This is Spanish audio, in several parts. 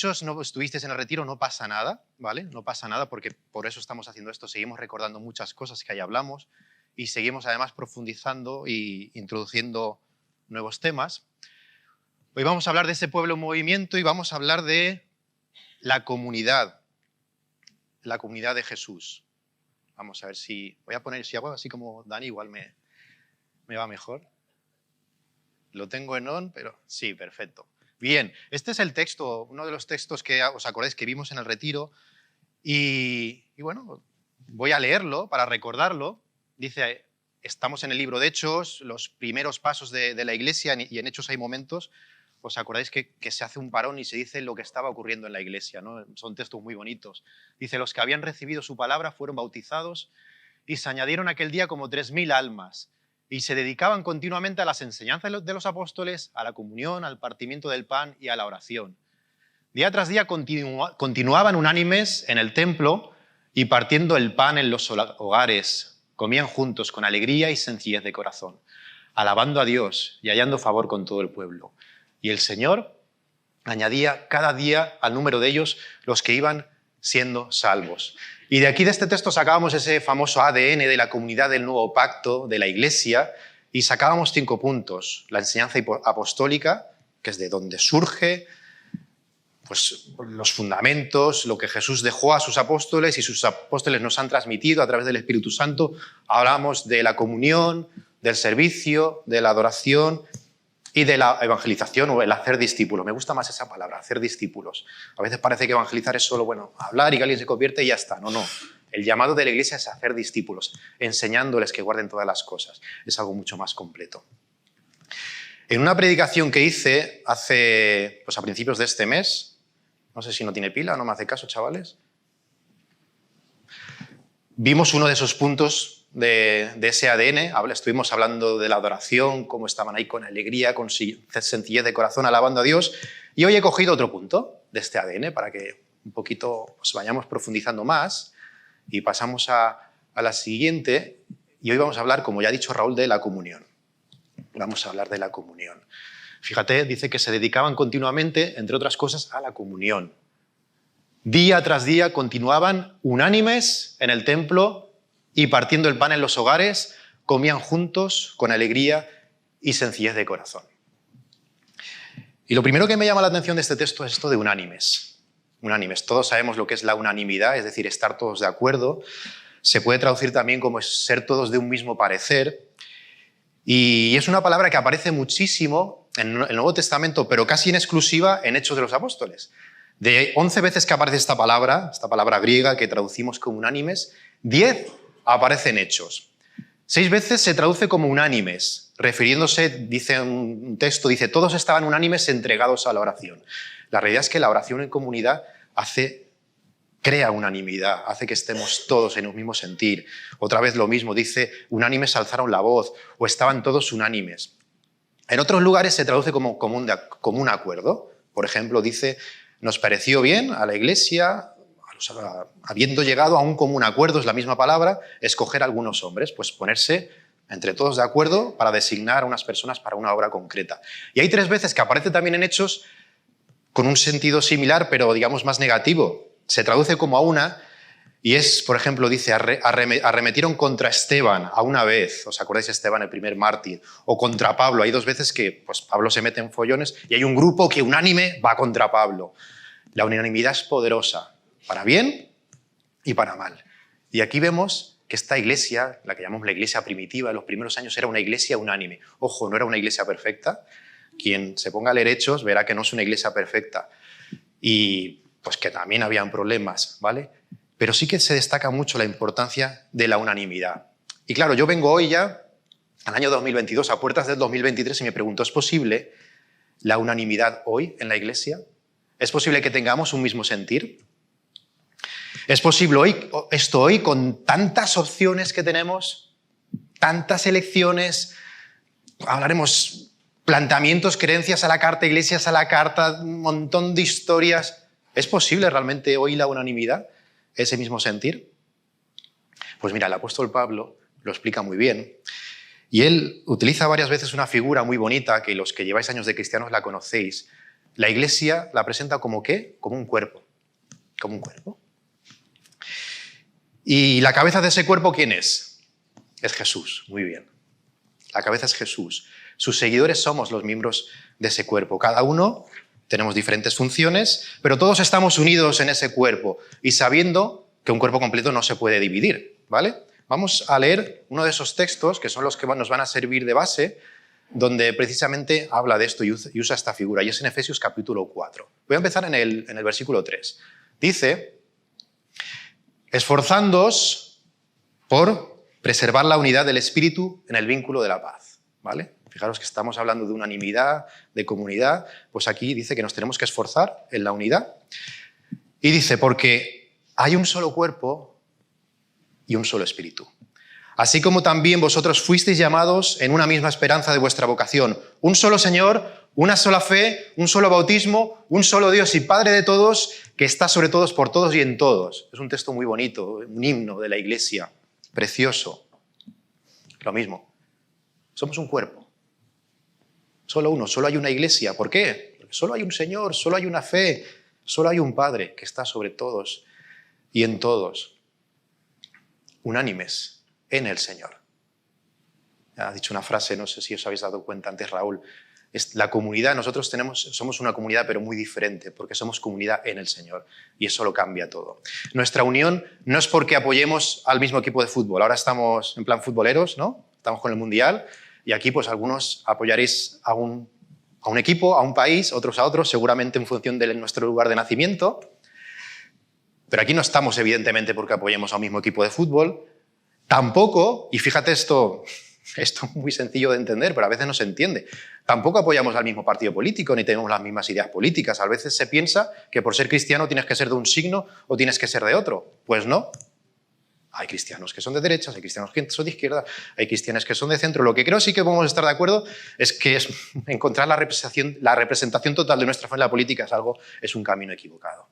muchos no estuvisteis en el retiro, no pasa nada, ¿vale? No pasa nada porque por eso estamos haciendo esto. Seguimos recordando muchas cosas que ahí hablamos y seguimos además profundizando y introduciendo nuevos temas. Hoy vamos a hablar de ese pueblo en movimiento y vamos a hablar de la comunidad de Jesús. Vamos a ver si hago así como Dani, igual me va mejor. Lo tengo en on, pero sí, perfecto. Bien, este es el texto, uno de los textos que os acordáis que vimos en el retiro y bueno, voy a leerlo para recordarlo. Dice, estamos en el libro de Hechos, los primeros pasos de la iglesia y en Hechos hay momentos, os acordáis que se hace un parón y se dice lo que estaba ocurriendo en la iglesia, ¿no? Son textos muy bonitos. Dice, los que habían recibido su palabra fueron bautizados y se añadieron aquel día como 3.000 almas. Y se dedicaban continuamente a las enseñanzas de los apóstoles, a la comunión, al partimiento del pan y a la oración. Día tras día continuaban unánimes en el templo y partiendo el pan en los hogares, comían juntos con alegría y sencillez de corazón, alabando a Dios y hallando favor con todo el pueblo. Y el Señor añadía cada día al número de ellos los que iban siendo salvos. Y de aquí, de este texto, sacábamos ese famoso ADN de la comunidad del nuevo pacto, de la iglesia, y sacábamos 5 puntos. La enseñanza apostólica, que es de donde surge, pues, los fundamentos, lo que Jesús dejó a sus apóstoles y sus apóstoles nos han transmitido a través del Espíritu Santo. Hablamos de la comunión, del servicio, de la adoración y de la evangelización o el hacer discípulos. Me gusta más esa palabra, hacer discípulos. A veces parece que evangelizar es solo, bueno, hablar y que alguien se convierte y ya está. No. El llamado de la iglesia es hacer discípulos, enseñándoles que guarden todas las cosas. Es algo mucho más completo. En una predicación que hice a principios de este mes, no sé si no tiene pila, no me hace caso, chavales, vimos uno de esos puntos de ese ADN, estuvimos hablando de la adoración, cómo estaban ahí con alegría, con sencillez de corazón, alabando a Dios, y hoy he cogido otro punto de este ADN para que un poquito vayamos profundizando más y pasamos a la siguiente, y hoy vamos a hablar, como ya ha dicho Raúl, de la comunión. Vamos a hablar de la comunión. Fíjate, dice que se dedicaban continuamente, entre otras cosas, a la comunión. Día tras día continuaban unánimes en el templo y partiendo el pan en los hogares, comían juntos con alegría y sencillez de corazón. Y lo primero que me llama la atención de este texto es esto de unánimes. Unánimes. Todos sabemos lo que es la unanimidad, es decir, estar todos de acuerdo. Se puede traducir también como ser todos de un mismo parecer. Y es una palabra que aparece muchísimo en el Nuevo Testamento, pero casi en exclusiva en Hechos de los Apóstoles. De 11 veces que aparece esta palabra griega que traducimos como unánimes, 10 aparecen Hechos. 6 veces se traduce como unánimes, refiriéndose, dice un texto, dice, todos estaban unánimes entregados a la oración. La realidad es que la oración en comunidad crea unanimidad, hace que estemos todos en un mismo sentir. Otra vez lo mismo, dice, unánimes alzaron la voz, o estaban todos unánimes. En otros lugares se traduce como un acuerdo. Por ejemplo, dice, nos pareció bien a la iglesia, habiendo llegado a un común acuerdo, es la misma palabra, escoger a algunos hombres, pues ponerse entre todos de acuerdo para designar a unas personas para una obra concreta. Y hay 3 veces que aparece también en Hechos con un sentido similar, pero digamos más negativo. Se traduce como a una y es, por ejemplo, dice, arremetieron contra Esteban a una vez, ¿os acordáis de Esteban, el primer mártir? O contra Pablo, hay 2 veces que pues, Pablo se mete en follones y hay un grupo que unánime va contra Pablo. La unanimidad es poderosa, para bien y para mal. Y aquí vemos que esta iglesia, la que llamamos la iglesia primitiva, en los primeros años era una iglesia unánime. Ojo, no era una iglesia perfecta. Quien se ponga a leer Hechos verá que no es una iglesia perfecta. Y pues que también habían problemas, ¿vale? Pero sí que se destaca mucho la importancia de la unanimidad. Y claro, yo vengo hoy ya, al año 2022, a puertas del 2023, y me pregunto, ¿es posible la unanimidad hoy en la iglesia? ¿Es posible que tengamos un mismo sentir? ¿Es posible esto hoy con tantas opciones que tenemos, tantas elecciones? Hablaremos planteamientos, creencias a la carta, iglesias a la carta, un montón de historias. ¿Es posible realmente hoy la unanimidad, ese mismo sentir? Pues mira, el apóstol Pablo lo explica muy bien y él utiliza varias veces una figura muy bonita que los que lleváis años de cristianos la conocéis, la Iglesia la presenta como ¿qué? Como un cuerpo. Como un cuerpo. ¿Y la cabeza de ese cuerpo quién es? Es Jesús, muy bien. La cabeza es Jesús. Sus seguidores somos los miembros de ese cuerpo. Cada uno tenemos diferentes funciones, pero todos estamos unidos en ese cuerpo y sabiendo que un cuerpo completo no se puede dividir, ¿vale? Vamos a leer uno de esos textos, que son los que nos van a servir de base, donde precisamente habla de esto y usa esta figura, y es en Efesios capítulo 4. Voy a empezar en el versículo 3. Dice: esforzándoos por preservar la unidad del Espíritu en el vínculo de la paz, ¿vale? Fijaros que estamos hablando de unanimidad, de comunidad, pues aquí dice que nos tenemos que esforzar en la unidad. Y dice, porque hay un solo cuerpo y un solo espíritu. Así como también vosotros fuisteis llamados en una misma esperanza de vuestra vocación. Un solo Señor, una sola fe, un solo bautismo, un solo Dios y Padre de todos, que está sobre todos, por todos y en todos. Es un texto muy bonito, un himno de la Iglesia, precioso. Lo mismo, somos un cuerpo. Solo uno, solo hay una Iglesia. ¿Por qué? Porque solo hay un Señor, solo hay una fe, solo hay un Padre que está sobre todos y en todos. Unánimes en el Señor. Ha dicho una frase, no sé si os habéis dado cuenta antes, Raúl. La comunidad, nosotros somos una comunidad pero muy diferente, porque somos comunidad en el Señor y eso lo cambia todo. Nuestra unión no es porque apoyemos al mismo equipo de fútbol. Ahora estamos en plan futboleros, ¿no? Estamos con el Mundial y aquí pues algunos apoyaréis a un equipo, a un país, otros a otros, seguramente en función de nuestro lugar de nacimiento. Pero aquí no estamos evidentemente porque apoyemos a un mismo equipo de fútbol. Tampoco, y fíjate esto es muy sencillo de entender, pero a veces no se entiende, tampoco apoyamos al mismo partido político ni tenemos las mismas ideas políticas. A veces se piensa que por ser cristiano tienes que ser de un signo o tienes que ser de otro. Pues no. Hay cristianos que son de derechas, hay cristianos que son de izquierda, hay cristianos que son de centro. Lo que creo sí que podemos estar de acuerdo es que encontrar la representación total de nuestra fe en la política es un camino equivocado.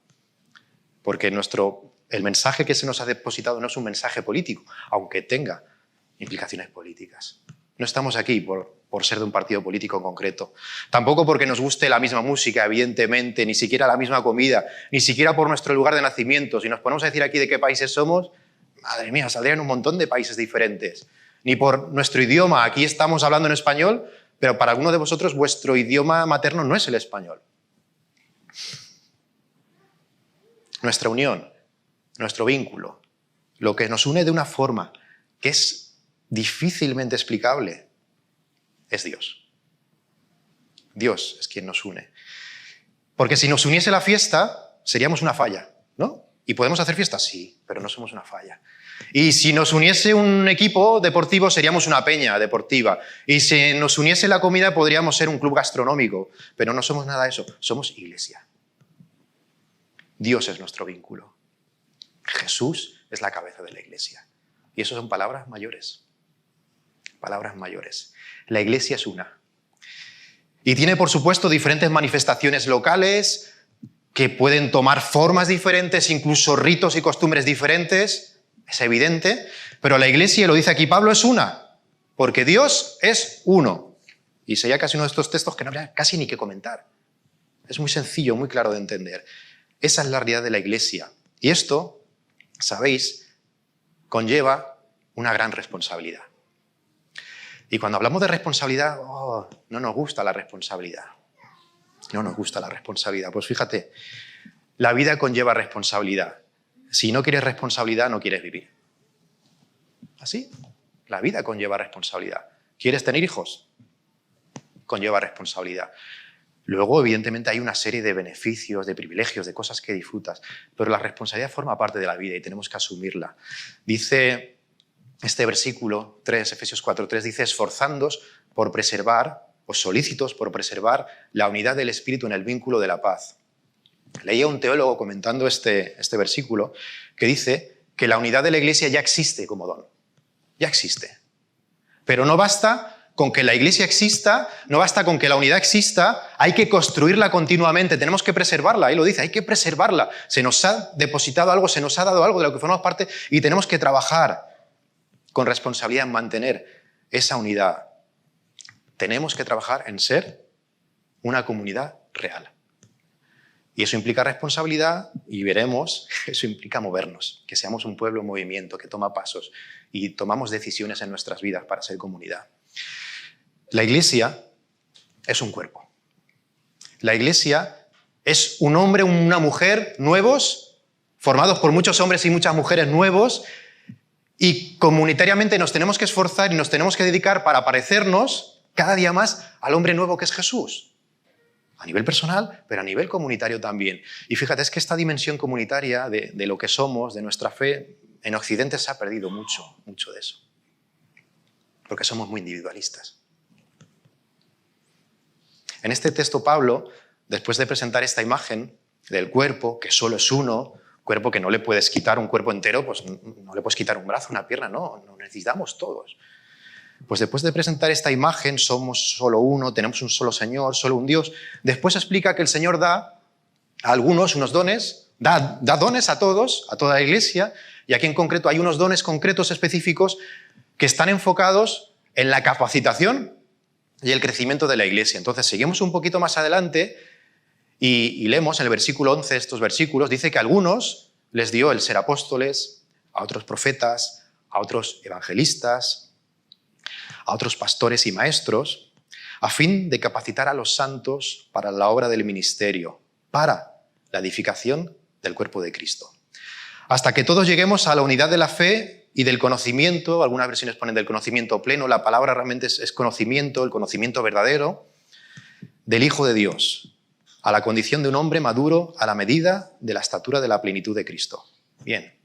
Porque el mensaje que se nos ha depositado no es un mensaje político, aunque tenga implicaciones políticas. No estamos aquí por ser de un partido político en concreto. Tampoco porque nos guste la misma música, evidentemente, ni siquiera la misma comida, ni siquiera por nuestro lugar de nacimiento. Si nos ponemos a decir aquí de qué países somos, madre mía, saldrían un montón de países diferentes. Ni por nuestro idioma. Aquí estamos hablando en español, pero para alguno de vosotros vuestro idioma materno no es el español. Nuestra unión, nuestro vínculo, lo que nos une de una forma que es difícilmente explicable, es Dios. Dios es quien nos une. Porque si nos uniese la fiesta, seríamos una falla, ¿no? ¿Y podemos hacer fiestas? Sí, pero no somos una falla. Y si nos uniese un equipo deportivo, seríamos una peña deportiva. Y si nos uniese la comida, podríamos ser un club gastronómico. Pero no somos nada de eso, somos iglesia. Dios es nuestro vínculo. Jesús es la cabeza de la iglesia. Y eso son palabras mayores. Palabras mayores. La iglesia es una. Y tiene, por supuesto, diferentes manifestaciones locales que pueden tomar formas diferentes, incluso ritos y costumbres diferentes. Es evidente. Pero la iglesia, lo dice aquí Pablo, es una. Porque Dios es uno. Y sería casi uno de estos textos que no habría casi ni que comentar. Es muy sencillo, muy claro de entender. Esa es la realidad de la iglesia. Y esto, sabéis, conlleva una gran responsabilidad. Y cuando hablamos de responsabilidad, no nos gusta la responsabilidad. No nos gusta la responsabilidad. Pues fíjate, la vida conlleva responsabilidad. Si no quieres responsabilidad, no quieres vivir. ¿Así? La vida conlleva responsabilidad. ¿Quieres tener hijos? Conlleva responsabilidad. Luego, evidentemente, hay una serie de beneficios, de privilegios, de cosas que disfrutas, pero la responsabilidad forma parte de la vida y tenemos que asumirla. Dice este versículo 3, Efesios 4:3, dice, esforzándoos por preservar, o solícitos por preservar la unidad del Espíritu en el vínculo de la paz. Leía un teólogo comentando este versículo que dice que la unidad de la Iglesia ya existe como don. Ya existe. Pero no basta con que la iglesia exista, no basta con que la unidad exista, hay que construirla continuamente, tenemos que preservarla, ahí lo dice, hay que preservarla. Se nos ha depositado algo, se nos ha dado algo de lo que formamos parte y tenemos que trabajar con responsabilidad en mantener esa unidad. Tenemos que trabajar en ser una comunidad real. Y eso implica responsabilidad y veremos, eso implica movernos, que seamos un pueblo en movimiento, que toma pasos y tomamos decisiones en nuestras vidas para ser comunidad. La iglesia es un cuerpo. La iglesia es un hombre, una mujer nuevos, formados por muchos hombres y muchas mujeres nuevos, y comunitariamente nos tenemos que esforzar y nos tenemos que dedicar para parecernos cada día más al hombre nuevo que es Jesús. A nivel personal, pero a nivel comunitario también. Y fíjate, es que esta dimensión comunitaria de lo que somos, de nuestra fe, en Occidente se ha perdido mucho de eso. Porque somos muy individualistas. En este texto Pablo, después de presentar esta imagen del cuerpo, que solo es uno, cuerpo que no le puedes quitar un cuerpo entero, pues no le puedes quitar un brazo, una pierna, no necesitamos todos. Pues después de presentar esta imagen, somos solo uno, tenemos un solo Señor, solo un Dios. Después explica que el Señor da a algunos unos dones, da dones a todos, a toda la iglesia, y aquí en concreto hay unos dones concretos específicos que están enfocados en la capacitación y el crecimiento de la iglesia. Entonces seguimos un poquito más adelante y leemos en el versículo 11, estos versículos, dice que a algunos les dio el ser apóstoles, a otros profetas, a otros evangelistas, a otros pastores y maestros, a fin de capacitar a los santos para la obra del ministerio, para la edificación del cuerpo de Cristo. Hasta que todos lleguemos a la unidad de la fe y del conocimiento, algunas versiones ponen del conocimiento pleno, la palabra realmente es conocimiento, el conocimiento verdadero, del Hijo de Dios, a la condición de un hombre maduro a la medida de la estatura de la plenitud de Cristo. Bien,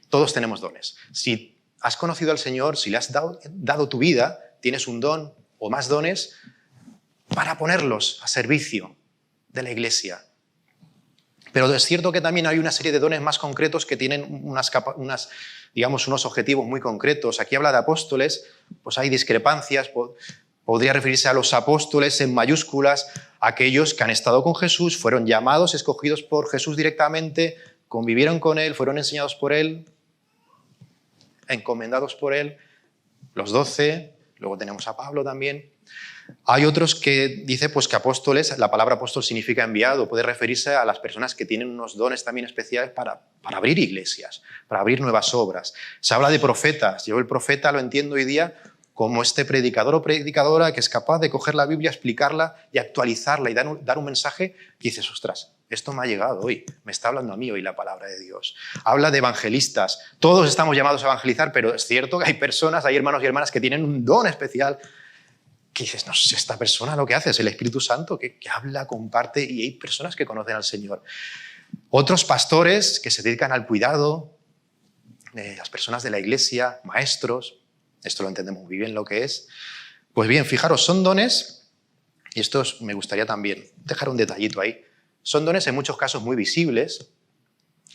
todos tenemos dones. Si has conocido al Señor, si le has dado tu vida, tienes un don o más dones para ponerlos a servicio de la iglesia. Pero es cierto que también hay una serie de dones más concretos que tienen unos objetivos muy concretos. Aquí habla de apóstoles, pues hay discrepancias. Podría referirse a los apóstoles en mayúsculas, aquellos que han estado con Jesús, fueron llamados, escogidos por Jesús directamente, convivieron con Él, fueron enseñados por Él, encomendados por Él, los 12, luego tenemos a Pablo también. Hay otros que dice pues, que apóstoles, la palabra apóstol significa enviado, puede referirse a las personas que tienen unos dones también especiales para abrir iglesias, para abrir nuevas obras. Se habla de profetas, yo el profeta lo entiendo hoy día como este predicador o predicadora que es capaz de coger la Biblia, explicarla y actualizarla y dar un mensaje que dices, ostras, esto me ha llegado hoy, me está hablando a mí hoy la palabra de Dios. Habla de evangelistas, todos estamos llamados a evangelizar, pero es cierto que hay personas, hay hermanos y hermanas que tienen un don especial que dices, no sé, esta persona lo que hace es el Espíritu Santo que habla, comparte, y hay personas que conocen al Señor. Otros pastores que se dedican al cuidado de las personas de la iglesia, maestros, esto lo entendemos muy bien lo que es. Pues bien, fijaros, son dones, y esto me gustaría también dejar un detallito ahí, son dones en muchos casos muy visibles,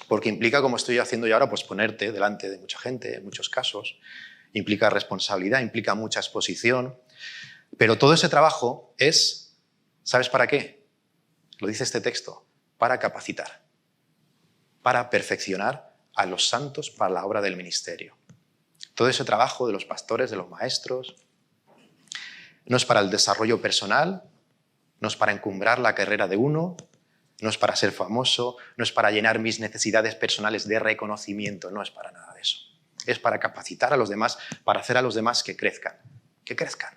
porque implica, como estoy haciendo yo ahora, pues ponerte delante de mucha gente, en muchos casos, implica responsabilidad, implica mucha exposición, pero todo ese trabajo es, ¿sabes para qué? Lo dice este texto, para capacitar, para perfeccionar a los santos para la obra del ministerio. Todo ese trabajo de los pastores, de los maestros, no es para el desarrollo personal, no es para encumbrar la carrera de uno, no es para ser famoso, no es para llenar mis necesidades personales de reconocimiento, no es para nada de eso. Es para capacitar a los demás, para hacer a los demás que crezcan, que crezcan.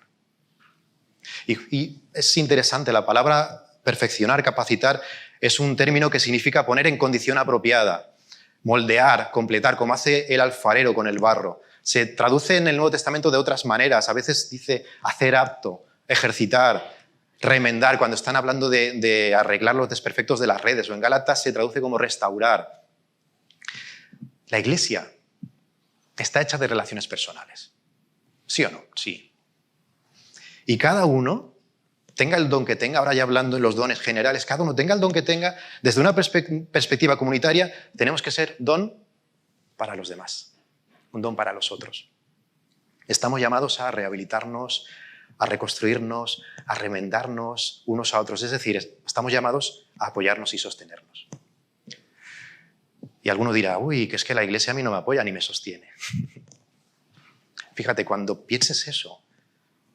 Y es interesante, la palabra perfeccionar, capacitar, es un término que significa poner en condición apropiada, moldear, completar, como hace el alfarero con el barro. Se traduce en el Nuevo Testamento de otras maneras, a veces dice hacer apto, ejercitar, remendar, cuando están hablando de arreglar los desperfectos de las redes, o en Gálatas se traduce como restaurar. La iglesia está hecha de relaciones personales. ¿Sí o no? Sí. Y cada uno, tenga el don que tenga, ahora ya hablando en los dones generales, cada uno tenga el don que tenga, desde una perspectiva comunitaria, tenemos que ser don para los demás, un don para los otros. Estamos llamados a rehabilitarnos, a reconstruirnos, a remendarnos unos a otros. Es decir, estamos llamados a apoyarnos y sostenernos. Y alguno dirá, uy, que es que la iglesia a mí no me apoya ni me sostiene. Fíjate, cuando pienses eso,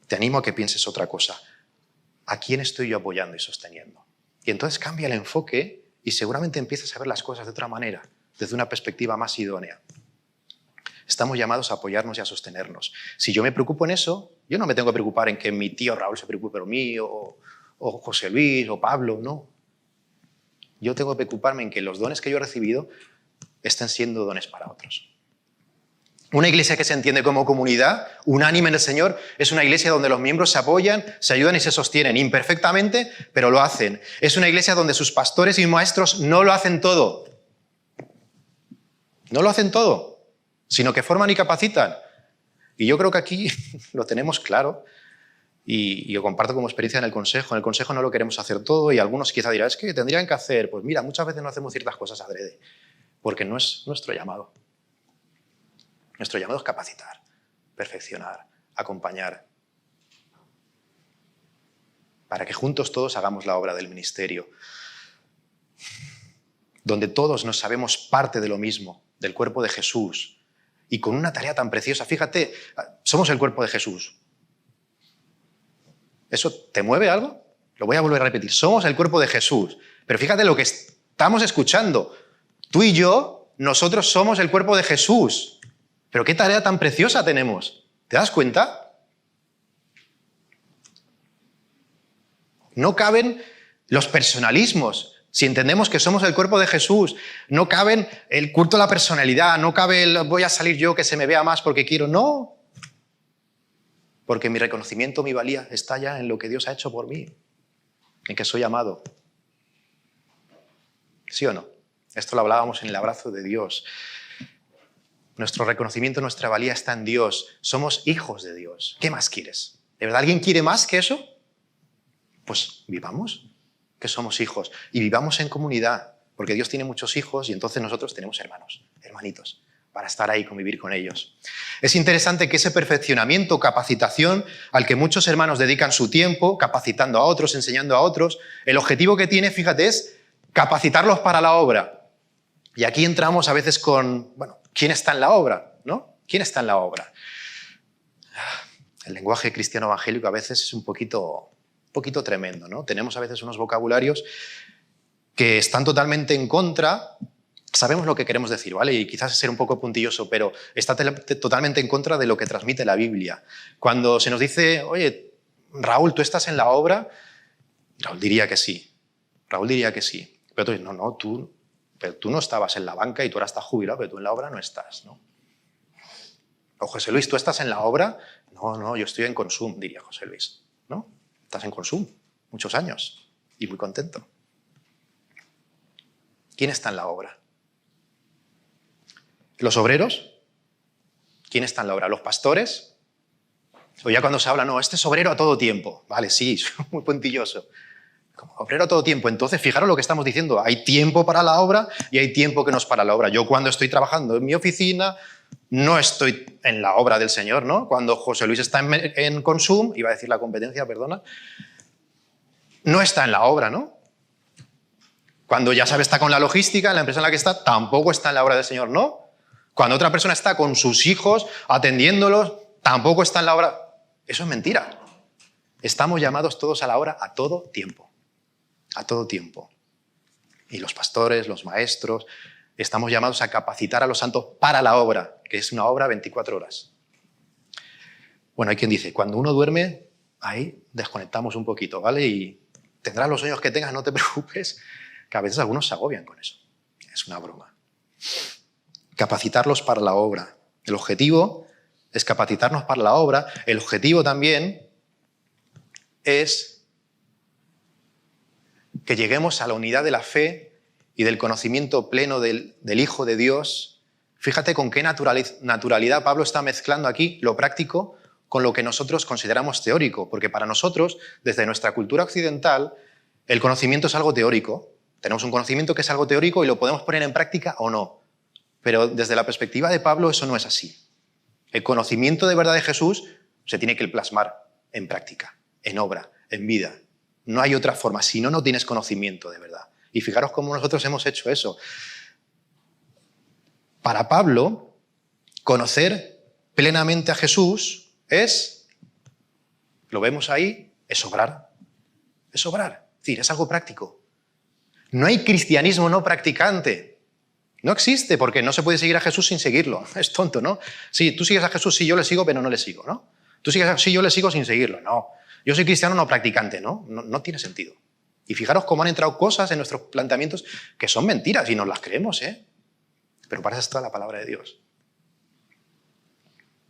te animo a que pienses otra cosa. ¿A quién estoy yo apoyando y sosteniendo? Y entonces cambia el enfoque y seguramente empiezas a ver las cosas de otra manera, desde una perspectiva más idónea. Estamos llamados a apoyarnos y a sostenernos. Si yo me preocupo en eso, yo no me tengo que preocupar en que mi tío Raúl se preocupe por mí, o José Luis, o Pablo, no. Yo tengo que preocuparme en que los dones que yo he recibido estén siendo dones para otros. Una iglesia que se entiende como comunidad, unánime en el Señor, es una iglesia donde los miembros se apoyan, se ayudan y se sostienen imperfectamente, pero lo hacen. Es una iglesia donde sus pastores y maestros no lo hacen todo. No lo hacen todo, sino que forman y capacitan. Y yo creo que aquí lo tenemos claro y lo comparto como experiencia en el Consejo. En el Consejo no lo queremos hacer todo y algunos quizá dirán, es que tendrían que hacer. Pues mira, muchas veces no hacemos ciertas cosas adrede, porque no es nuestro llamado. Nuestro llamado es capacitar, perfeccionar, acompañar, para que juntos todos hagamos la obra del ministerio, donde todos nos sabemos parte de lo mismo, del cuerpo de Jesús, y con una tarea tan preciosa. Fíjate, somos el cuerpo de Jesús. ¿Eso te mueve algo? Lo voy a volver a repetir. Somos el cuerpo de Jesús. Pero fíjate lo que estamos escuchando. Tú y yo, nosotros somos el cuerpo de Jesús. Pero qué tarea tan preciosa tenemos. ¿Te das cuenta? No caben los personalismos. Si entendemos que somos el cuerpo de Jesús, no caben el culto a la personalidad, no cabe el voy a salir yo que se me vea más porque quiero. No. Porque mi reconocimiento, mi valía está ya en lo que Dios ha hecho por mí, en que soy amado. ¿Sí o no? Esto lo hablábamos en el abrazo de Dios. Nuestro reconocimiento, nuestra valía está en Dios. Somos hijos de Dios. ¿Qué más quieres? ¿De verdad alguien quiere más que eso? Pues vivamos, que somos hijos. Y vivamos en comunidad, porque Dios tiene muchos hijos y entonces nosotros tenemos hermanos, hermanitos, para estar ahí y convivir con ellos. Es interesante que ese perfeccionamiento, capacitación, al que muchos hermanos dedican su tiempo, capacitando a otros, enseñando a otros, el objetivo que tiene, fíjate, es capacitarlos para la obra. Y aquí entramos a veces con, ¿quién está en la obra? ¿No? ¿Quién está en la obra? El lenguaje cristiano evangélico a veces es un poquito tremendo, ¿no? Tenemos a veces unos vocabularios que están totalmente en contra. Sabemos lo que queremos decir, ¿vale? Y quizás es ser un poco puntilloso, pero está totalmente en contra de lo que transmite la Biblia. Cuando se nos dice, oye, Raúl, ¿tú estás en la obra? Raúl diría que sí. Raúl diría que sí. Pero tú dices, no, tú no estabas en la banca y tú ahora estás jubilado, pero tú en la obra no estás, ¿no? O José Luis, ¿tú estás en la obra? No, yo estoy en Consum, diría José Luis, ¿no? Estás en Consum muchos años y muy contento. ¿Quién está en la obra? ¿Los obreros? ¿Quién está en la obra? ¿Los pastores? O ya cuando se habla, no, este es obrero a todo tiempo. Vale, sí, soy muy puntilloso. Como obrero a todo tiempo. Entonces, fijaros lo que estamos diciendo. Hay tiempo para la obra y hay tiempo que no es para la obra. Yo cuando estoy trabajando en mi oficina, no estoy en la obra del Señor, ¿no? Cuando José Luis está en Consum, iba a decir la competencia, perdona, no está en la obra, ¿no? Cuando ya sabe está con la logística, en la empresa en la que está, tampoco está en la obra del Señor, ¿no? Cuando otra persona está con sus hijos, atendiéndolos, tampoco está en la obra. Eso es mentira. Estamos llamados todos a la obra a todo tiempo. A todo tiempo. Y los pastores, los maestros, estamos llamados a capacitar a los santos para la obra, que es una obra 24 horas. Bueno, hay quien dice, cuando uno duerme, ahí desconectamos un poquito, ¿vale? Y tendrás los sueños que tengas, no te preocupes, que a veces algunos se agobian con eso. Es una broma. Capacitarlos para la obra. El objetivo es capacitarnos para la obra. El objetivo también es que lleguemos a la unidad de la fe y del conocimiento pleno del Hijo de Dios. Fíjate con qué naturalidad Pablo está mezclando aquí lo práctico con lo que nosotros consideramos teórico, porque para nosotros, desde nuestra cultura occidental, el conocimiento es algo teórico. Tenemos un conocimiento que es algo teórico y lo podemos poner en práctica o no. Pero desde la perspectiva de Pablo eso no es así. El conocimiento de verdad de Jesús se tiene que plasmar en práctica, en obra, en vida. No hay otra forma, si no, no tienes conocimiento de verdad. Y fijaros cómo nosotros hemos hecho eso. Para Pablo, conocer plenamente a Jesús es, lo vemos ahí, es obrar. Es obrar, es decir, es algo práctico. No hay cristianismo no practicante. No existe, porque no se puede seguir a Jesús sin seguirlo. Es tonto, ¿no? Sí, tú sigues a Jesús, sí, yo le sigo, pero no le sigo, ¿no? Tú sigues a Jesús, sí, yo le sigo sin seguirlo. No. Yo soy cristiano no practicante, ¿no? No tiene sentido. Y fijaros cómo han entrado cosas en nuestros planteamientos que son mentiras y nos las creemos, ¿eh? Pero para eso está la palabra de Dios.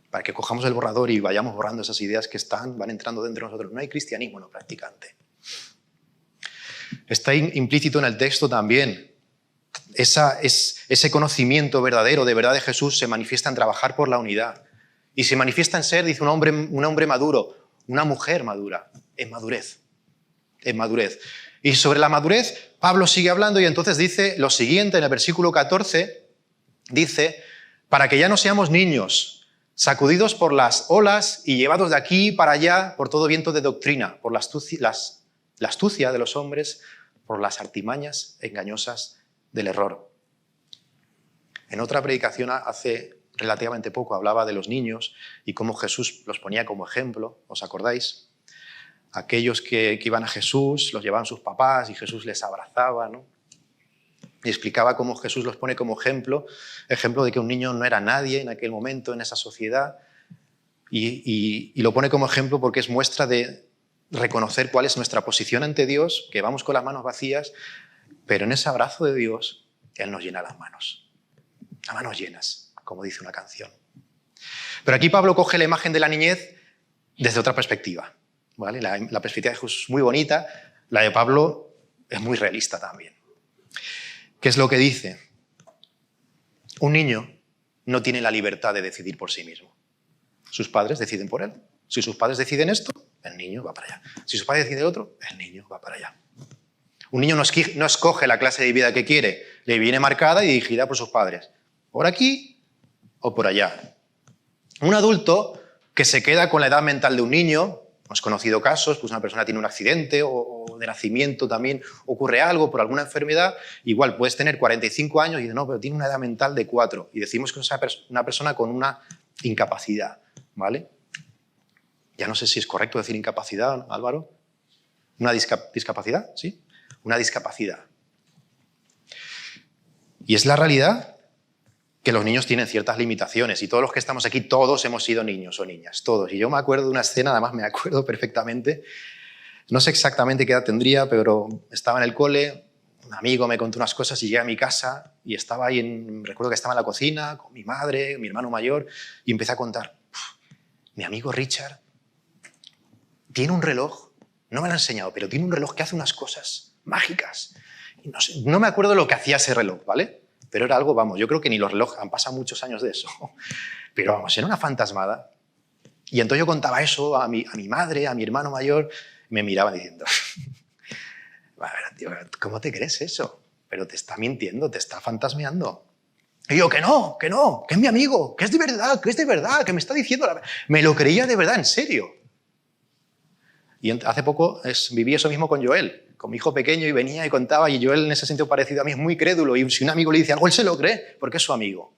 Para que cojamos el borrador y vayamos borrando esas ideas que van entrando dentro de nosotros. No hay cristianismo no practicante. Está implícito en el texto también. Ese conocimiento verdadero, de verdad de Jesús, se manifiesta en trabajar por la unidad. Y se manifiesta en ser, dice un hombre maduro, una mujer madura, en madurez. En madurez. Y sobre la madurez, Pablo sigue hablando y entonces dice lo siguiente en el versículo 14, dice, para que ya no seamos niños, sacudidos por las olas y llevados de aquí para allá por todo viento de doctrina, por la astucia de los hombres, por las artimañas engañosas del error. En otra predicación hace relativamente poco hablaba de los niños y cómo Jesús los ponía como ejemplo, ¿os acordáis? Aquellos que iban a Jesús, los llevaban sus papás y Jesús les abrazaba, ¿no? Y explicaba cómo Jesús los pone como ejemplo de que un niño no era nadie en aquel momento, en esa sociedad, y lo pone como ejemplo porque es muestra de reconocer cuál es nuestra posición ante Dios, que vamos con las manos vacías, pero en ese abrazo de Dios, Él nos llena las manos llenas, como dice una canción. Pero aquí Pablo coge la imagen de la niñez desde otra perspectiva, ¿vale? La perspectiva de Jesús es muy bonita, la de Pablo es muy realista también. ¿Qué es lo que dice? Un niño no tiene la libertad de decidir por sí mismo. Sus padres deciden por él. Si sus padres deciden esto, el niño va para allá. Si sus padres deciden otro, el niño va para allá. Un niño no escoge la clase de vida que quiere, le viene marcada y dirigida por sus padres. Por aquí o por allá. Un adulto que se queda con la edad mental de un niño, hemos conocido casos, pues una persona tiene un accidente o de nacimiento también ocurre algo por alguna enfermedad, igual puedes tener 45 años y dices, no, pero tiene una edad mental de 4 y decimos que es una persona con una incapacidad, ¿vale? Ya no sé si es correcto decir incapacidad, Álvaro. ¿Una discapacidad? ¿Sí? Una discapacidad. Y es la realidad que los niños tienen ciertas limitaciones y todos los que estamos aquí, todos hemos sido niños o niñas, todos. Y yo me acuerdo de una escena, además me acuerdo perfectamente, no sé exactamente qué edad tendría, pero estaba en el cole, un amigo me contó unas cosas y llegué a mi casa y estaba ahí, recuerdo que estaba en la cocina con mi madre, mi hermano mayor, y empecé a contar, mi amigo Richard tiene un reloj, no me lo ha enseñado, pero tiene un reloj que hace unas cosas mágicas. Y no sé, no me acuerdo lo que hacía ese reloj, ¿vale? Pero era algo, vamos, yo creo que ni los relojes, han pasado muchos años de eso, pero vamos, era una fantasmada. Y entonces yo contaba eso a mi madre, a mi hermano mayor, y me miraban diciendo, tío, ¿cómo te crees eso? Pero te está mintiendo, te está fantasmeando. Y yo, que no, que es mi amigo, que es de verdad, que me está diciendo la verdad. Me lo creía de verdad, en serio. Y hace poco viví eso mismo con Joel, con mi hijo pequeño, y venía y contaba, y Joel en ese sentido parecido a mí es muy crédulo, y si un amigo le dice algo, él se lo cree, porque es su amigo.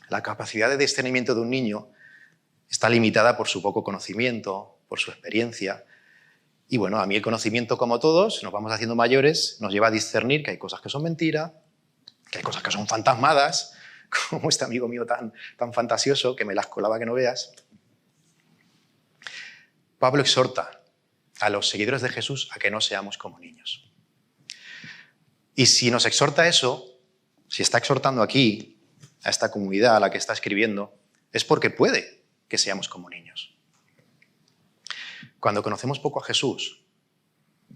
La capacidad de discernimiento de un niño está limitada por su poco conocimiento, por su experiencia. Y bueno, a mí el conocimiento, como todos, nos vamos haciendo mayores, nos lleva a discernir que hay cosas que son mentira, que hay cosas que son fantasmadas, como este amigo mío tan fantasioso, que me las colaba que no veas. Pablo exhorta a los seguidores de Jesús a que no seamos como niños. Y si nos exhorta eso, si está exhortando aquí a esta comunidad a la que está escribiendo, es porque puede que seamos como niños. Cuando conocemos poco a Jesús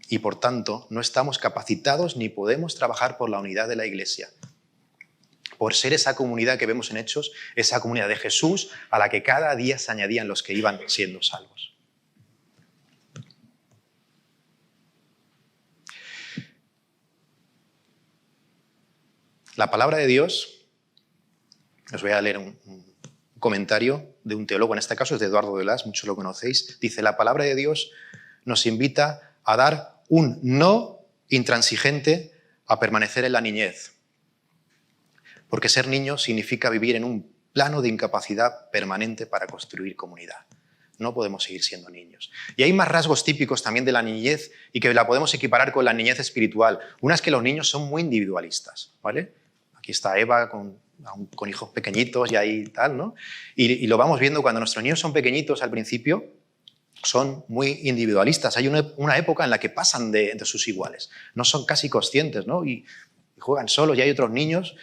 y por tanto no estamos capacitados ni podemos trabajar por la unidad de la Iglesia, por ser esa comunidad que vemos en Hechos, esa comunidad de Jesús a la que cada día se añadían los que iban siendo salvos. La palabra de Dios, os voy a leer un comentario de un teólogo, en este caso es de Eduardo de Las, muchos lo conocéis, dice, la palabra de Dios nos invita a dar un no intransigente a permanecer en la niñez, porque ser niño significa vivir en un plano de incapacidad permanente para construir comunidad. No podemos seguir siendo niños. Y hay más rasgos típicos también de la niñez y que la podemos equiparar con la niñez espiritual. Una es que los niños son muy individualistas, ¿vale? Aquí está Eva con hijos pequeñitos y ahí tal, ¿no? Y lo vamos viendo cuando nuestros niños son pequeñitos al principio, son muy individualistas. Hay una época en la que pasan de sus iguales. No son casi conscientes, ¿no? Y juegan solos y hay otros niños.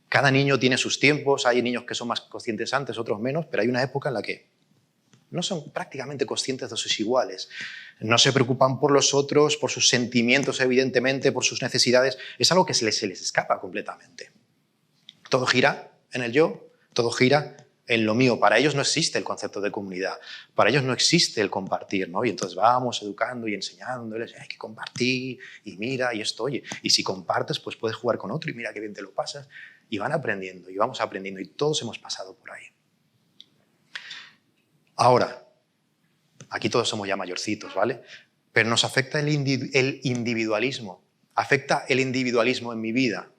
Cada niño tiene sus tiempos. Hay niños que son más conscientes antes, otros menos, pero hay una época en la que no son prácticamente conscientes de sus iguales. No se preocupan por los otros, por sus sentimientos, evidentemente, por sus necesidades. Es algo que se les escapa completamente. Todo gira en el yo, todo gira en lo mío. Para ellos no existe el concepto de comunidad, para ellos no existe el compartir, ¿no? Y entonces vamos educando y enseñándoles, hay que compartir, y mira, y esto, oye, y si compartes, pues puedes jugar con otro, y mira qué bien te lo pasas, y van aprendiendo, y vamos aprendiendo, y todos hemos pasado por ahí. Ahora, aquí todos somos ya mayorcitos, ¿vale? Pero nos afecta el individualismo, afecta el individualismo en mi vida.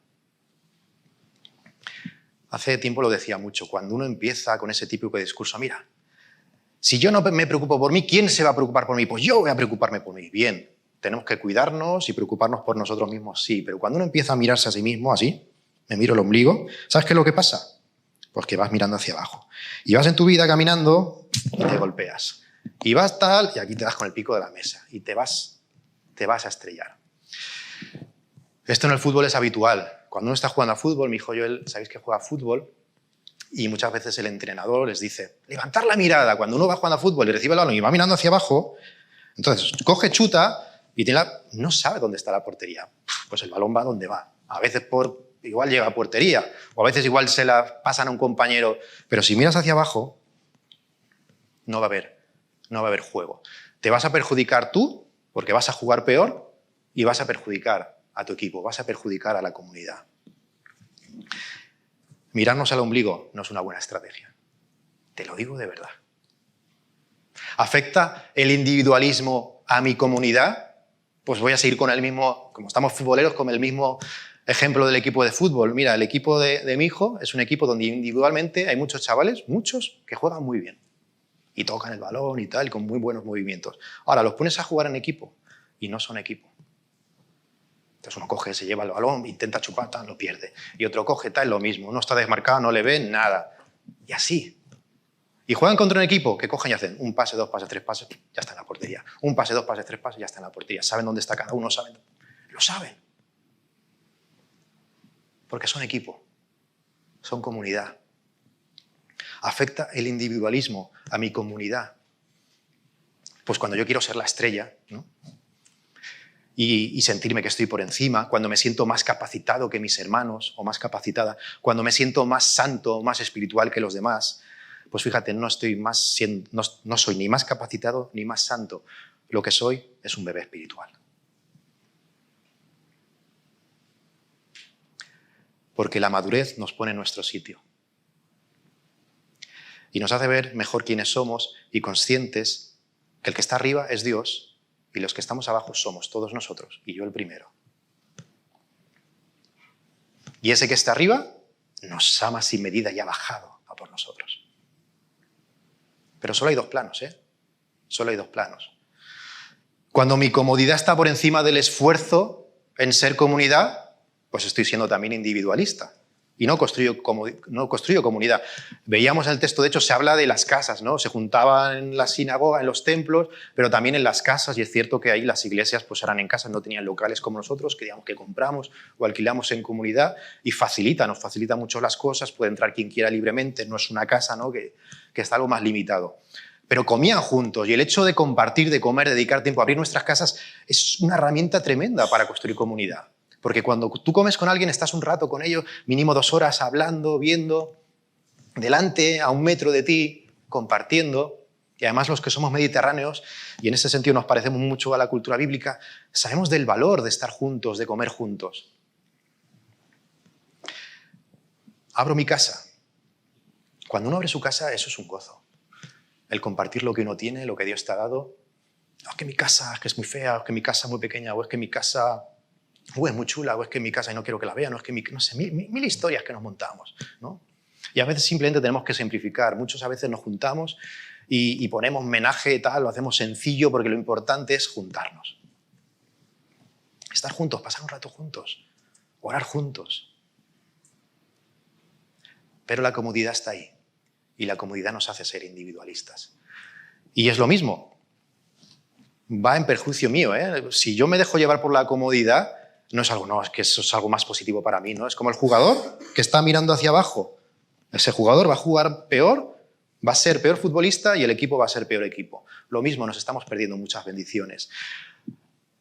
Hace tiempo lo decía mucho, cuando uno empieza con ese típico discurso, mira, si yo no me preocupo por mí, ¿quién se va a preocupar por mí? Pues yo voy a preocuparme por mí. Bien, tenemos que cuidarnos y preocuparnos por nosotros mismos, sí, pero cuando uno empieza a mirarse a sí mismo, así, me miro el ombligo, ¿sabes qué es lo que pasa? Pues que vas mirando hacia abajo. Y vas en tu vida caminando y te golpeas. Y vas tal, y aquí te das con el pico de la mesa, y te vas a estrellar. Esto en el fútbol es habitual. Cuando uno está jugando a fútbol, mi hijo Joel, sabéis que juega a fútbol, y muchas veces el entrenador les dice, levantar la mirada. Cuando uno va jugando a fútbol y recibe el balón y va mirando hacia abajo, entonces coge, chuta, y no sabe dónde está la portería. Pues el balón va donde va. A veces igual llega a portería, o a veces igual se la pasan a un compañero, pero si miras hacia abajo, no va a haber juego. Te vas a perjudicar tú, porque vas a jugar peor, y vas a perjudicar a tu equipo, vas a perjudicar a la comunidad. Mirarnos al ombligo no es una buena estrategia. Te lo digo de verdad. ¿Afecta el individualismo a mi comunidad? Pues voy a seguir con el mismo, como estamos futboleros, con el mismo ejemplo del equipo de fútbol. Mira, el equipo de mi hijo es un equipo donde individualmente hay muchos chavales, muchos, que juegan muy bien. Y tocan el balón y tal, con muy buenos movimientos. Ahora, los pones a jugar en equipo y no son equipo. Entonces uno coge, se lleva el balón, intenta chupar, tal, lo pierde. Y otro coge, tal, lo mismo. Uno está desmarcado, no le ven nada. Y así. Y juegan contra un equipo que cogen y hacen un pase, dos pases, tres pases, ya está en la portería. Un pase, dos pases, tres pases, ya está en la portería. Saben dónde está cada uno, saben. Lo saben. Porque son equipo. Son comunidad. Afecta el individualismo a mi comunidad. Pues cuando yo quiero ser la estrella, ¿no? Y sentirme que estoy por encima, cuando me siento más capacitado que mis hermanos o más capacitada, cuando me siento más santo, más espiritual que los demás, pues fíjate, no soy ni más capacitado ni más santo. Lo que soy es un bebé espiritual. Porque la madurez nos pone en nuestro sitio. Y nos hace ver mejor quiénes somos y conscientes que el que está arriba es Dios y los que estamos abajo somos todos nosotros, y yo el primero. Y ese que está arriba nos ama sin medida y ha bajado a por nosotros. Pero solo hay dos planos, ¿eh? Solo hay dos planos. Cuando mi comodidad está por encima del esfuerzo en ser comunidad, pues estoy siendo también individualista. Y no construyo comunidad. Veíamos en el texto, de hecho, se habla de las casas, ¿no? Se juntaban en la sinagoga, en los templos, pero también en las casas, y es cierto que ahí las iglesias pues eran en casas, no tenían locales como nosotros, que digamos que compramos o alquilamos en comunidad, y nos facilita mucho las cosas, puede entrar quien quiera libremente, no es una casa, ¿no? que está algo más limitado. Pero comían juntos, y el hecho de compartir, de comer, de dedicar tiempo a abrir nuestras casas es una herramienta tremenda para construir comunidad. Porque cuando tú comes con alguien, estás un rato con ellos, mínimo 2 horas hablando, viendo, delante, a 1 metro de ti, compartiendo. Y además los que somos mediterráneos, y en ese sentido nos parecemos mucho a la cultura bíblica, sabemos del valor de estar juntos, de comer juntos. Abro mi casa. Cuando uno abre su casa, eso es un gozo. El compartir lo que uno tiene, lo que Dios te ha dado. No, es que mi casa es que es muy fea, o es que mi casa es muy pequeña, o es que mi casa es muy chula, o es que en mi casa y no quiero que la vean, o es que no sé, mil historias que nos montamos, ¿no? Y a veces simplemente tenemos que simplificar. Muchos a veces nos juntamos y ponemos menaje y tal, lo hacemos sencillo porque lo importante es juntarnos. Estar juntos, pasar un rato juntos, orar juntos. Pero la comodidad está ahí y la comodidad nos hace ser individualistas. Y es lo mismo, va en perjuicio mío, ¿eh? Si yo me dejo llevar por la comodidad, es que eso es algo más positivo para mí, ¿no? Es como el jugador que está mirando hacia abajo. Ese jugador va a jugar peor, va a ser peor futbolista y el equipo va a ser peor equipo. Lo mismo, nos estamos perdiendo muchas bendiciones.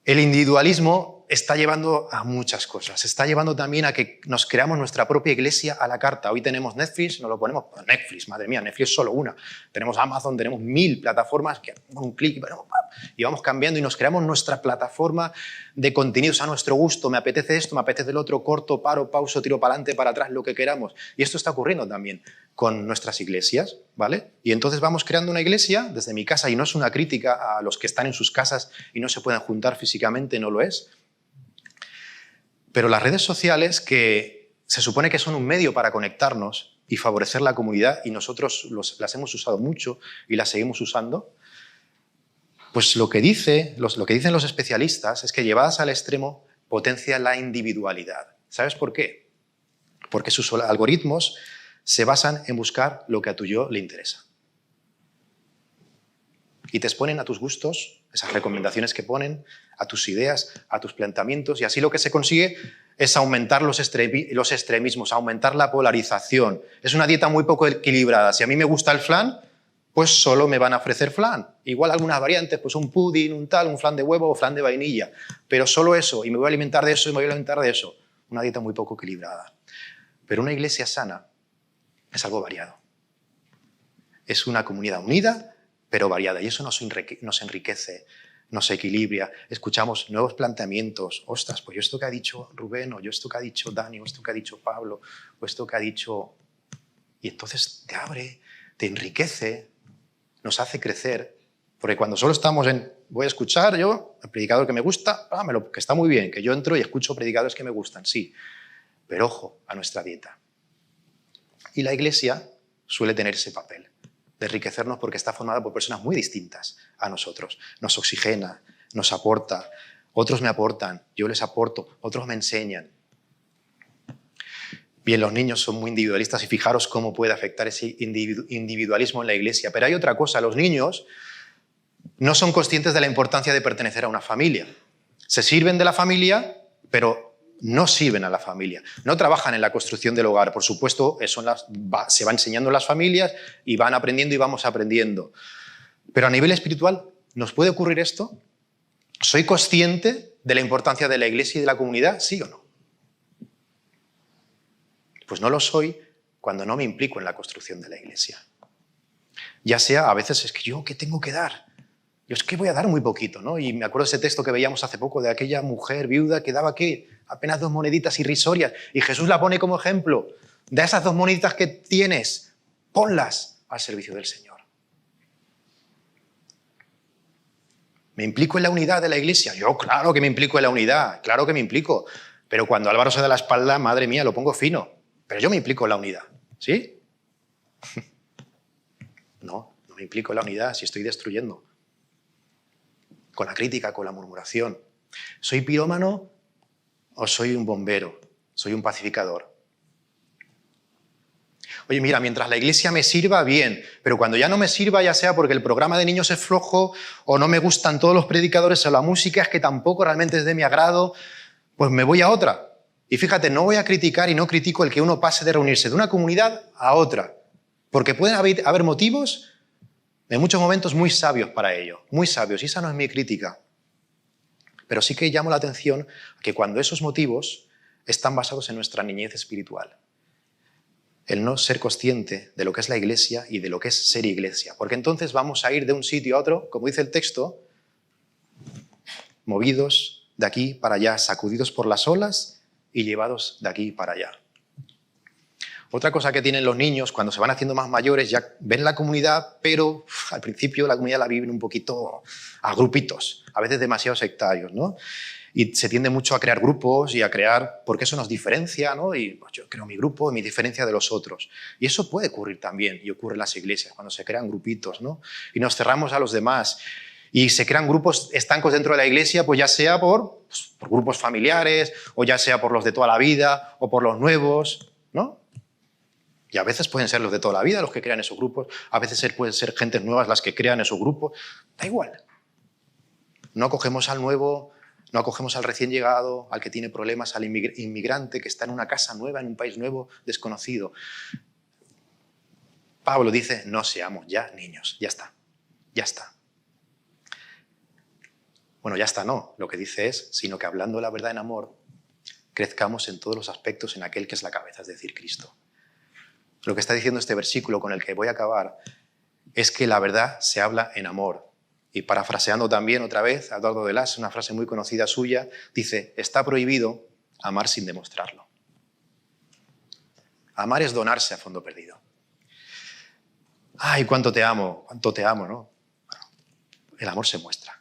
El individualismo está llevando a muchas cosas. Está llevando también a que nos creamos nuestra propia iglesia a la carta. Hoy tenemos Netflix, nos lo ponemos... Netflix, madre mía, Netflix es solo una. Tenemos Amazon, tenemos 1000 plataformas que con un clic y vamos cambiando y nos creamos nuestra plataforma de contenidos a nuestro gusto. Me apetece esto, me apetece el otro, corto, paro, pauso, tiro para adelante, para atrás, lo que queramos. Y esto está ocurriendo también con nuestras iglesias, ¿vale? Y entonces vamos creando una iglesia desde mi casa, y no es una crítica a los que están en sus casas y no se pueden juntar físicamente, no lo es. Pero las redes sociales, que se supone que son un medio para conectarnos y favorecer la comunidad, y nosotros las hemos usado mucho y las seguimos usando, pues lo que dicen los especialistas es que llevadas al extremo potencia la individualidad. ¿Sabes por qué? Porque sus algoritmos se basan en buscar lo que a tu yo le interesa. Y te exponen a tus gustos, esas recomendaciones que ponen, a tus ideas, a tus planteamientos, y así lo que se consigue es aumentar los extremismos, aumentar la polarización. Es una dieta muy poco equilibrada. Si a mí me gusta el flan, pues solo me van a ofrecer flan. Igual algunas variantes, pues un pudding, un tal, un flan de huevo o flan de vainilla. Pero solo eso, y me voy a alimentar de eso, y me voy a alimentar de eso. Una dieta muy poco equilibrada. Pero una iglesia sana es algo variado. Es una comunidad unida, pero variada. Y eso nos enriquece, nos equilibra. Escuchamos nuevos planteamientos. Ostras, pues yo esto que ha dicho Rubén, o yo esto que ha dicho Dani, o esto que ha dicho Pablo, o esto que ha dicho... Y entonces te abre, te enriquece, nos hace crecer. Porque cuando solo estamos en... Voy a escuchar yo, el predicador que me gusta, que está muy bien, que yo entro y escucho predicadores que me gustan, sí. Pero ojo a nuestra dieta. Y la iglesia suele tener ese papel de enriquecernos porque está formada por personas muy distintas a nosotros. Nos oxigena, nos aporta, otros me aportan, yo les aporto, otros me enseñan. Bien, los niños son muy individualistas y fijaros cómo puede afectar ese individualismo en la iglesia. Pero hay otra cosa, los niños no son conscientes de la importancia de pertenecer a una familia. Se sirven de la familia, pero no sirven a la familia, no trabajan en la construcción del hogar. Por supuesto, se va enseñando en las familias y van aprendiendo y vamos aprendiendo. Pero a nivel espiritual, ¿nos puede ocurrir esto? ¿Soy consciente de la importancia de la iglesia y de la comunidad? ¿Sí o no? Pues no lo soy cuando no me implico en la construcción de la iglesia. Ya sea, a veces es que yo, ¿qué tengo que dar? Yo es que voy a dar muy poquito, ¿no? Y me acuerdo de ese texto que veíamos hace poco de aquella mujer viuda que daba, ¿qué? Apenas 2 moneditas irrisorias. Y Jesús la pone como ejemplo. De esas 2 moneditas que tienes, ponlas al servicio del Señor. ¿Me implico en la unidad de la iglesia? Yo, claro que me implico en la unidad, claro que me implico. Pero cuando Álvaro se da la espalda, madre mía, lo pongo fino. Pero yo me implico en la unidad, ¿sí? No me implico en la unidad si estoy destruyendo. Con la crítica, con la murmuración. ¿Soy pirómano o soy un bombero? ¿Soy un pacificador? Oye, mira, mientras la iglesia me sirva, bien, pero cuando ya no me sirva, ya sea porque el programa de niños es flojo o no me gustan todos los predicadores o la música, es que tampoco realmente es de mi agrado, pues me voy a otra. Y fíjate, no voy a criticar y no critico el que uno pase de reunirse de una comunidad a otra, porque pueden haber motivos en muchos momentos muy sabios para ello, muy sabios, y esa no es mi crítica. Pero sí que llamo la atención que cuando esos motivos están basados en nuestra niñez espiritual, el no ser consciente de lo que es la iglesia y de lo que es ser iglesia, porque entonces vamos a ir de un sitio a otro, como dice el texto, movidos de aquí para allá, sacudidos por las olas y llevados de aquí para allá. Otra cosa que tienen los niños cuando se van haciendo más mayores, ya ven la comunidad, pero al principio la comunidad la viven un poquito a grupitos, a veces demasiado sectarios, ¿no? y se tiende mucho a crear grupos y a crear, porque eso nos diferencia, ¿no? Y pues, yo creo mi grupo y mi diferencia de los otros. Y eso puede ocurrir también, y ocurre en las iglesias, cuando se crean grupitos, ¿no? Y nos cerramos a los demás. Y se crean grupos estancos dentro de la iglesia, pues ya sea por grupos familiares, o ya sea por los de toda la vida, o por los nuevos, ¿no? Y a veces pueden ser los de toda la vida los que crean esos grupos, a veces pueden ser gentes nuevas las que crean esos grupos, da igual. No acogemos al nuevo, no acogemos al recién llegado, al que tiene problemas, al inmigrante que está en una casa nueva, en un país nuevo, desconocido. Pablo dice, no seamos ya niños, ya está, ya está. Bueno, ya está, no. Lo que dice es, sino que hablando la verdad en amor, crezcamos en todos los aspectos en aquel que es la cabeza, es decir, Cristo. Lo que está diciendo este versículo con el que voy a acabar es que la verdad se habla en amor. Y parafraseando también otra vez a Eduardo de Las, una frase muy conocida suya, dice, está prohibido amar sin demostrarlo. Amar es donarse a fondo perdido. ¡Ay, cuánto te amo, ¿no? Bueno, el amor se muestra.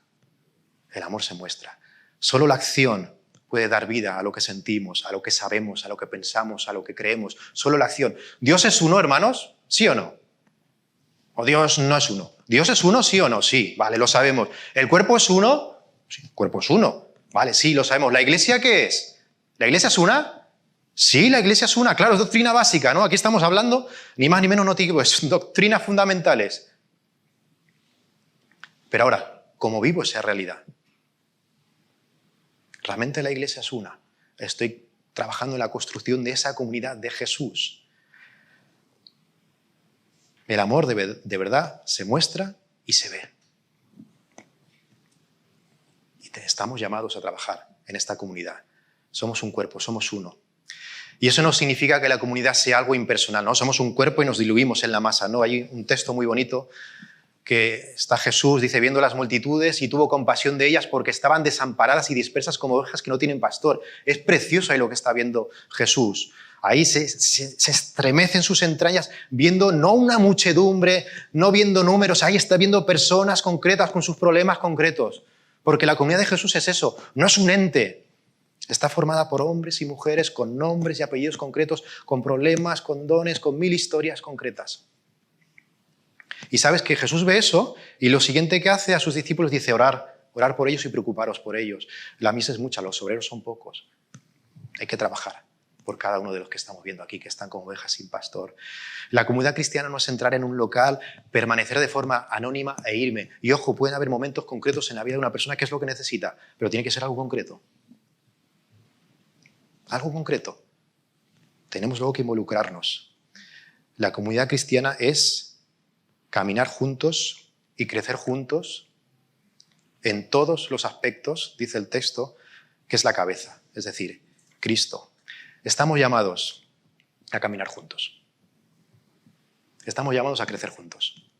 El amor se muestra. Solo la acción puede dar vida a lo que sentimos, a lo que sabemos, a lo que pensamos, a lo que creemos. Solo la acción. ¿Dios es uno, hermanos? ¿Sí o no? ¿O Dios no es uno? ¿Dios es uno, sí o no? Sí, vale, lo sabemos. ¿El cuerpo es uno? Sí, el cuerpo es uno. Vale, sí, lo sabemos. ¿La iglesia qué es? ¿La iglesia es una? Sí, la iglesia es una. Claro, es doctrina básica, ¿no? Aquí estamos hablando, ni más ni menos, no digo, es doctrinas fundamentales. Pero ahora, ¿cómo vivo esa realidad? ¿Realmente la iglesia es una? Estoy trabajando en la construcción de esa comunidad de Jesús. El amor de verdad se muestra y se ve. Y estamos llamados a trabajar en esta comunidad. Somos un cuerpo, somos uno. Y eso no significa que la comunidad sea algo impersonal, ¿no? Somos un cuerpo y nos diluimos en la masa, ¿no? Hay un texto muy bonito que está Jesús, dice, viendo las multitudes y tuvo compasión de ellas porque estaban desamparadas y dispersas como ovejas que no tienen pastor. Es precioso ahí lo que está viendo Jesús. Ahí se estremecen sus entrañas viendo no una muchedumbre, no viendo números, ahí está viendo personas concretas con sus problemas concretos. Porque la comunidad de Jesús es eso, no es un ente. Está formada por hombres y mujeres con nombres y apellidos concretos, con problemas, con dones, con 1000 historias concretas. Y sabes que Jesús ve eso y lo siguiente que hace a sus discípulos dice orar por ellos y preocuparos por ellos. La misa es mucha, los obreros son pocos. Hay que trabajar por cada uno de los que estamos viendo aquí, que están como ovejas sin pastor. La comunidad cristiana no es entrar en un local, permanecer de forma anónima e irme. Y ojo, pueden haber momentos concretos en la vida de una persona que es lo que necesita, pero tiene que ser algo concreto. Algo concreto. Tenemos luego que involucrarnos. La comunidad cristiana es caminar juntos y crecer juntos en todos los aspectos, dice el texto, que es la cabeza, es decir, Cristo. Estamos llamados a caminar juntos. Estamos llamados a crecer juntos.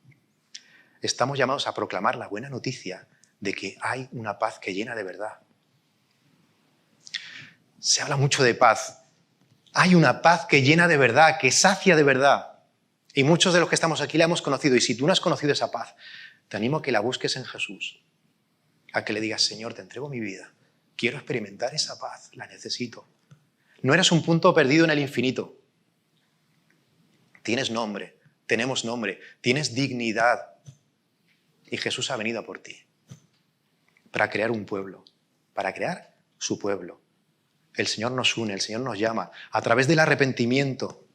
Estamos llamados a proclamar la buena noticia de que hay una paz que llena de verdad. Se habla mucho de paz. Hay una paz que llena de verdad, que sacia de verdad. Y muchos de los que estamos aquí la hemos conocido. Y si tú no has conocido esa paz, te animo a que la busques en Jesús. A que le digas, Señor, te entrego mi vida. Quiero experimentar esa paz, la necesito. No eres un punto perdido en el infinito. Tienes nombre, tenemos nombre, tienes dignidad. Y Jesús ha venido a por ti. Para crear un pueblo, para crear su pueblo. El Señor nos une, el Señor nos llama a través del arrepentimiento.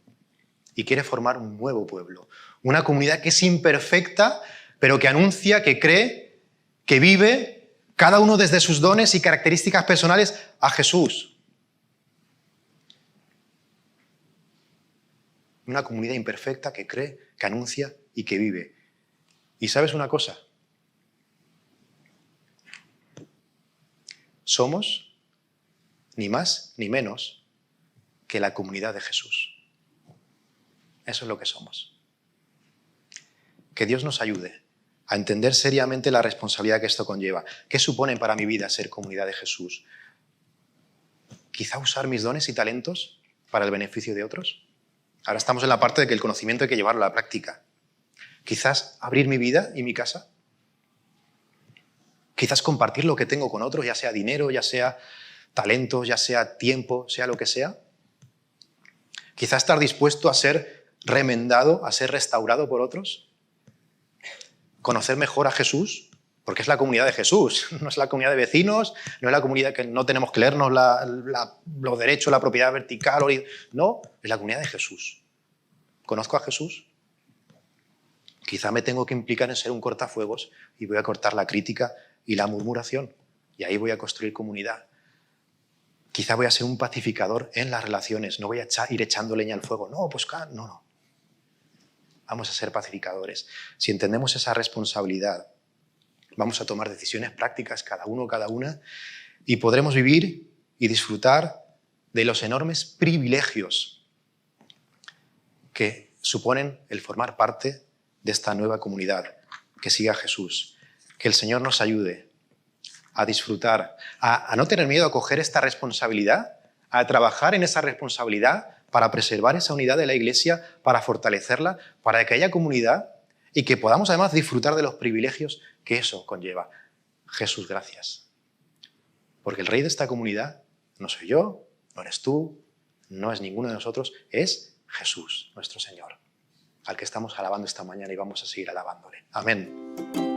Y quiere formar un nuevo pueblo. Una comunidad que es imperfecta, pero que anuncia, que cree, que vive, cada uno desde sus dones y características personales, a Jesús. Una comunidad imperfecta que cree, que anuncia y que vive. ¿Y sabes una cosa? Somos ni más ni menos que la comunidad de Jesús. Eso es lo que somos. Que Dios nos ayude a entender seriamente la responsabilidad que esto conlleva. ¿Qué supone para mi vida ser comunidad de Jesús? Quizá usar mis dones y talentos para el beneficio de otros. Ahora estamos en la parte de que el conocimiento hay que llevarlo a la práctica. Quizás abrir mi vida y mi casa. Quizás compartir lo que tengo con otros, ya sea dinero, ya sea talentos, ya sea tiempo, sea lo que sea. Quizás estar dispuesto a ser remendado, a ser restaurado por otros. Conocer mejor a Jesús, porque es la comunidad de Jesús, no es la comunidad de vecinos, no es la comunidad que no tenemos que leernos los derechos, la propiedad vertical, no, es la comunidad de Jesús. ¿Conozco a Jesús? Quizá me tengo que implicar en ser un cortafuegos y voy a cortar la crítica y la murmuración, y ahí voy a construir comunidad. Quizá voy a ser un pacificador en las relaciones, no voy a ir echando leña al fuego. No, pues no. Vamos a ser pacificadores. Si entendemos esa responsabilidad, vamos a tomar decisiones prácticas, cada uno, cada una, y podremos vivir y disfrutar de los enormes privilegios que suponen el formar parte de esta nueva comunidad que siga a Jesús. Que el Señor nos ayude a disfrutar, a no tener miedo a coger esta responsabilidad, a trabajar en esa responsabilidad para preservar esa unidad de la Iglesia, para fortalecerla, para que haya comunidad y que podamos además disfrutar de los privilegios que eso conlleva. Jesús, gracias. Porque el Rey de esta comunidad no soy yo, no eres tú, no es ninguno de nosotros, es Jesús, nuestro Señor, al que estamos alabando esta mañana y vamos a seguir alabándole. Amén.